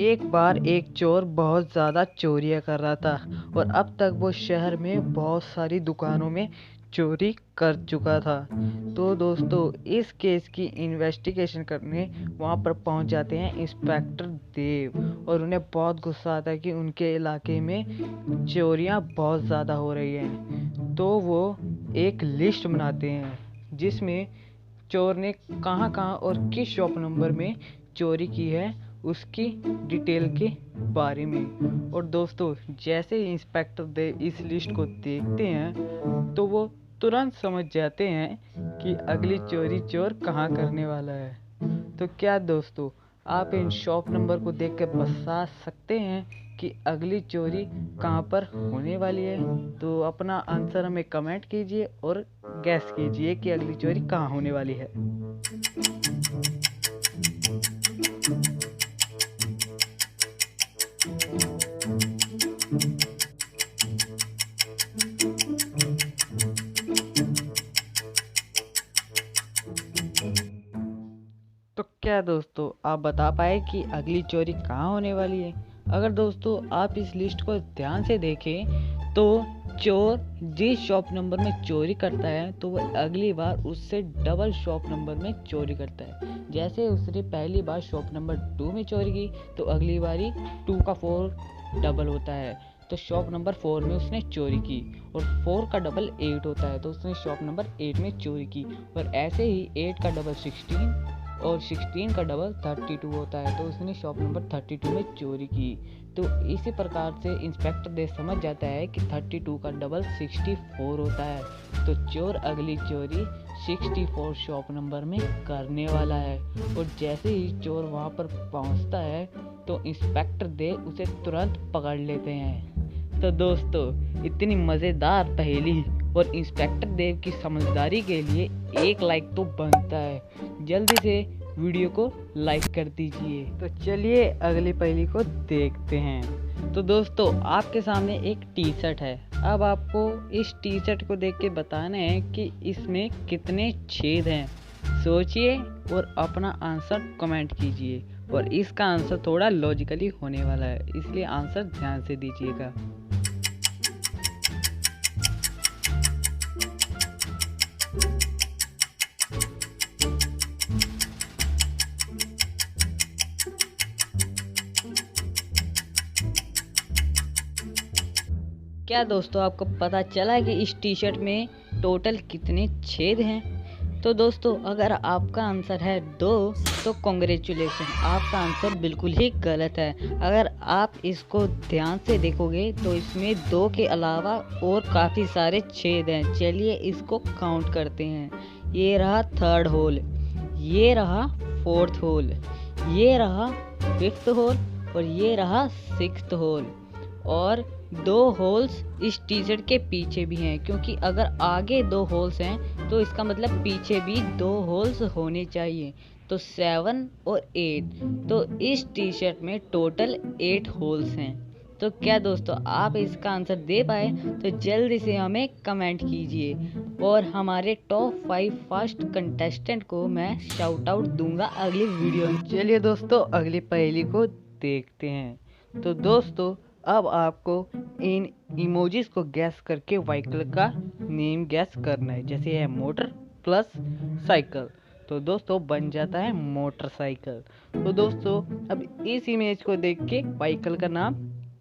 एक बार एक चोर बहुत ज़्यादा चोरियाँ कर रहा था और अब तक वो शहर में बहुत सारी दुकानों में चोरी कर चुका था। तो दोस्तों, इस केस की इन्वेस्टिगेशन करने वहाँ पर पहुँच जाते हैं इंस्पेक्टर देव और उन्हें बहुत गुस्सा आता है कि उनके इलाके में चोरियाँ बहुत ज़्यादा हो रही हैं। तो वो एक लिस्ट बनाते हैं जिसमें चोर ने कहाँ-कहाँ और किस शॉप नंबर में चोरी की है उसकी डिटेल के बारे में। और दोस्तों, जैसे ही इंस्पेक्टर देव इस लिस्ट को देखते हैं तो वो तुरंत समझ जाते हैं कि अगली चोरी चोर कहाँ करने वाला है। तो क्या दोस्तों, आप इन शॉप नंबर को देख कर बता सकते हैं कि अगली चोरी कहाँ पर होने वाली है? तो अपना आंसर हमें कमेंट कीजिए और गैस कीजिए कि अगली चोरी कहाँ होने वाली है। तो क्या दोस्तों, आप बता पाए कि अगली चोरी कहाँ होने वाली है? अगर दोस्तों आप इस लिस्ट को ध्यान से देखें तो चोर जिस शॉप नंबर में चोरी करता है तो वह अगली बार उससे डबल शॉप नंबर में चोरी करता है। जैसे उसने पहली बार शॉप नंबर 2 में चोरी की तो अगली बारी 2 का 4 डबल होता है, तो शॉप नंबर 4 में उसने चोरी की। और 4 का डबल 8 होता है तो उसने शॉप नंबर 8 में चोरी की। और ऐसे ही 8 का डबल 16 और 16 का डबल 32 होता है तो उसने शॉप नंबर 32 में चोरी की। तो इसी प्रकार से इंस्पेक्टर देव समझ जाता है कि 32 का डबल 64 होता है, तो चोर अगली चोरी 64 शॉप नंबर में करने वाला है। और जैसे ही चोर वहां पर पहुंचता है तो इंस्पेक्टर देव उसे तुरंत पकड़ लेते हैं। तो दोस्तों, इतनी मज़ेदार पहेली और इंस्पेक्टर देव की समझदारी के लिए एक लाइक तो बनता है। जल्दी से वीडियो को लाइक कर दीजिए। तो चलिए अगली पहेली को देखते हैं। तो दोस्तों, आपके सामने एक टी शर्ट है। अब आपको इस टी शर्ट को देख के बताना है कि इसमें कितने छेद हैं। सोचिए और अपना आंसर कमेंट कीजिए। और इसका आंसर थोड़ा लॉजिकली होने वाला है, इसलिए आंसर ध्यान से दीजिएगा। क्या दोस्तों, आपको पता चला कि इस टी शर्ट में टोटल कितने छेद हैं? तो दोस्तों, अगर आपका आंसर है 2 तो कॉन्ग्रेचुलेसन, आपका आंसर बिल्कुल ही गलत है। अगर आप इसको ध्यान से देखोगे तो इसमें 2 के अलावा और काफ़ी सारे छेद हैं। चलिए इसको काउंट करते हैं। ये रहा 3rd होल, ये रहा 4th होल, ये रहा 5th होल और ये रहा 6th होल। और 2 होल्स इस टी शर्ट के पीछे भी हैं, क्योंकि अगर आगे 2 होल्स हैं तो इसका मतलब पीछे भी 2 होल्स होने चाहिए। तो 7 और 8, तो इस टी शर्ट में टोटल 8 होल्स हैं। तो क्या दोस्तों, आप इसका आंसर दे पाए? तो जल्दी से हमें कमेंट कीजिए और हमारे टॉप 5 फर्स्ट कंटेस्टेंट को मैं शाउट आउट दूंगा अगली वीडियो में। चलिए दोस्तों, अगली पहेली को देखते हैं। तो दोस्तों, अब आपको इन इमोजीज को गैस करके व्हीकल का नेम गैस करना है। जैसे है मोटर प्लस साइकिल, तो दोस्तों बन जाता है मोटरसाइकिल। तो दोस्तों, अब इस इमेज को देख के व्हीकल का नाम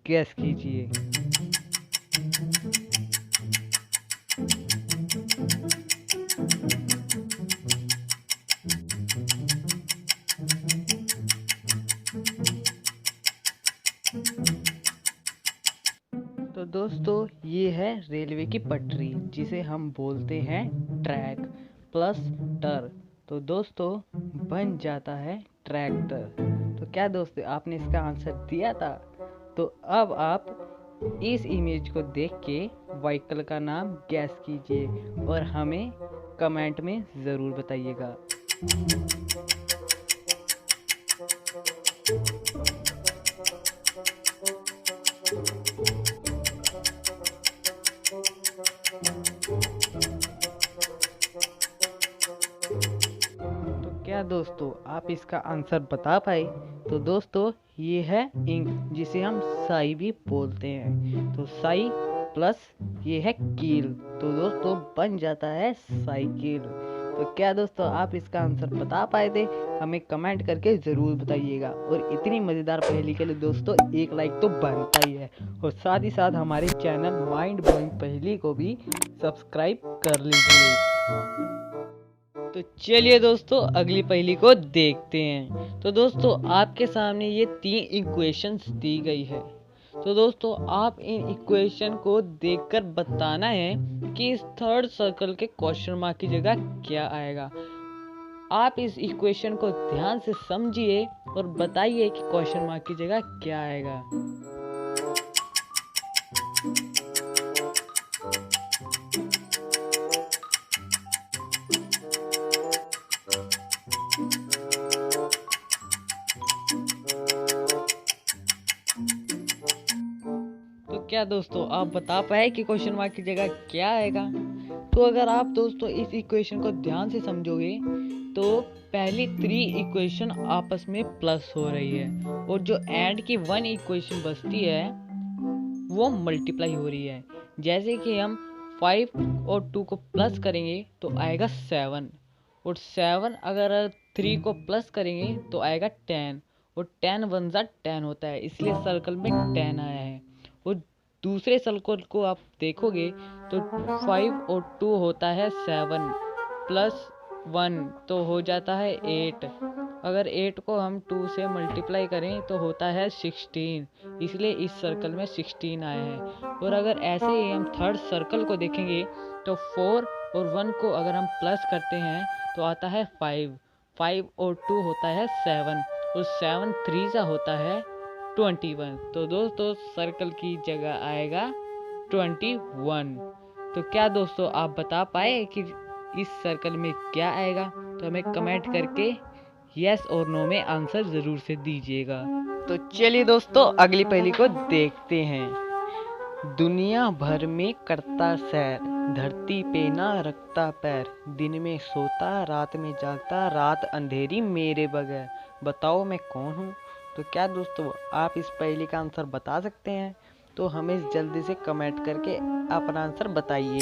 गैस कीजिए। तो दोस्तों, ये है रेलवे की पटरी जिसे हम बोलते हैं ट्रैक प्लस टर, तो दोस्तों बन जाता है ट्रैक्टर। तो क्या दोस्तों, आपने इसका आंसर दिया था? तो अब आप इस इमेज को देख के व्हीकल का नाम गैस कीजिए और हमें कमेंट में ज़रूर बताइएगा। तो क्या दोस्तों, आप इसका आंसर बता पाए तो दोस्तों ये है इंक, जिसे हम साई भी बोलते हैं। तो साई प्लस ये है कील, तो दोस्तों बन जाता है साइकिल। तो क्या दोस्तों आप इसका आंसर बता पाए थे? हमें कमेंट करके ज़रूर बताइएगा। और इतनी मज़ेदार पहेली के लिए दोस्तों एक लाइक तो बनता ही है, और साथ ही साथ हमारे चैनल माइंड ब्लोइंग पहेली को भी सब्सक्राइब कर लीजिए। तो चलिए दोस्तों अगली पहेली को देखते हैं। तो दोस्तों आपके सामने ये 3 इक्वेशंस दी गई है। तो दोस्तों आप इन इक्वेशन को देखकर बताना है कि इस थर्ड सर्कल के क्वेश्चन मार्क की जगह क्या आएगा। आप इस इक्वेशन को ध्यान से समझिए और बताइए कि क्वेश्चन मार्क की जगह क्या आएगा। क्या दोस्तों आप बता पाए कि क्वेश्चन मार्क की जगह क्या आएगा? तो अगर आप दोस्तों इस इक्वेशन को ध्यान से समझोगे तो पहली 3 इक्वेशन आपस में प्लस हो रही है, और जो एंड की 1 इक्वेशन बचती है वो मल्टीप्लाई हो रही है। जैसे कि हम 5 और 2 को प्लस करेंगे तो आएगा 7, और 7 अगर 3 को प्लस करेंगे तो आएगा 10, और 10 1 जा 10 होता है, इसलिए सर्कल में 10 आया है। और दूसरे सर्कल को आप देखोगे तो 5 और 2 होता है 7 प्लस 1 तो हो जाता है 8। अगर 8 को हम 2 से मल्टीप्लाई करें तो होता है 16, इसलिए इस सर्कल में 16 आया है। और अगर ऐसे ही हम थर्ड सर्कल को देखेंगे तो 4 और 1 को अगर हम प्लस करते हैं तो आता है 5 और 2 होता है 7, और 7 3 सा होता है 21। तो दोस्तों सर्कल की जगह आएगा 21। तो क्या दोस्तों आप बता पाए कि इस सर्कल में क्या आएगा? तो हमें कमेंट करके यस और नो में आंसर जरूर से दीजिएगा। तो चलिए दोस्तों अगली पहेली को देखते हैं। दुनिया भर में करता सैर, धरती पे ना रखता पैर, दिन में सोता रात में जागता, रात अंधेरी मेरे बगैर, बताओ मैं कौन हूँ? तो क्या दोस्तों आप इस पहेली का आंसर बता सकते हैं? तो हमें जल्दी से कमेंट करके अपना आंसर बताइए।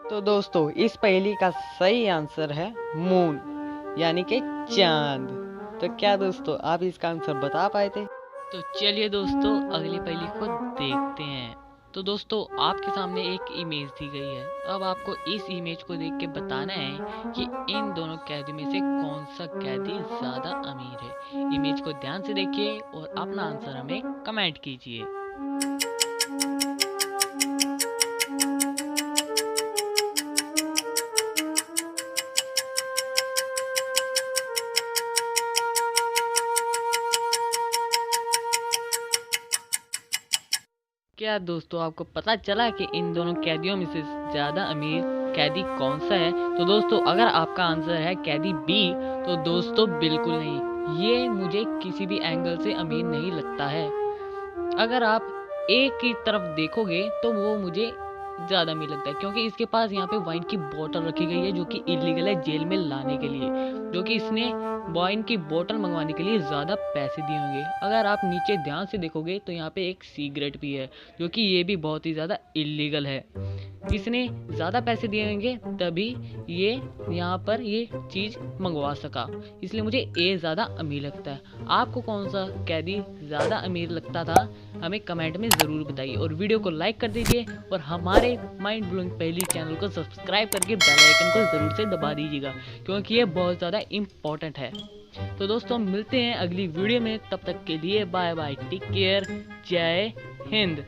तो दोस्तों इस पहेली का सही आंसर है मून, यानी कि चांद। तो क्या दोस्तों आप इसका आंसर बता पाए थे? तो चलिए दोस्तों अगली पहेली को देखते हैं। तो दोस्तों आपके सामने एक इमेज दी गई है। अब आपको इस इमेज को देख के बताना है कि इन दोनों कैदी में से कौन सा कैदी ज्यादा अमीर है। इमेज को ध्यान से देखिए और अपना आंसर हमें कमेंट कीजिए। क्या दोस्तों आपको पता चला कि इन दोनों कैदियों में से ज्यादा अमीर कैदी कौन सा है? तो दोस्तों अगर आपका आंसर है कैदी बी तो दोस्तों बिल्कुल नहीं, ये मुझे किसी भी एंगल से अमीर नहीं लगता है। अगर आप ए की तरफ देखोगे तो वो मुझे ज़्यादा अमीर लगता है, क्योंकि इसके पास यहाँ पे वाइन की बोतल रखी गई है जो कि इलीगल है जेल में लाने के लिए, जो कि इसने वाइन की बोतल मंगवाने के लिए ज़्यादा पैसे दिए होंगे। अगर आप नीचे ध्यान से देखोगे तो यहाँ पे एक सिगरेट भी है जो कि ये भी बहुत ही ज़्यादा इलीगल है। इसने ज़्यादा पैसे दिए होंगे तभी ये यहाँ पर ये चीज़ मंगवा सका, इसलिए मुझे ए ज़्यादा अमीर लगता है। आपको कौन सा कैदी ज़्यादा अमीर लगता था हमें कमेंट में ज़रूर बताइए, और वीडियो को लाइक कर दीजिए और हमारे माइंड ब्लोइंग पहेली चैनल को सब्सक्राइब करके बेल आइकन को ज़रूर से दबा दीजिएगा, क्योंकि ये बहुत ज़्यादा इम्पोर्टेंट है। तो दोस्तों मिलते हैं अगली वीडियो में, तब तक के लिए बाय बाय, टेक केयर, जय हिंद।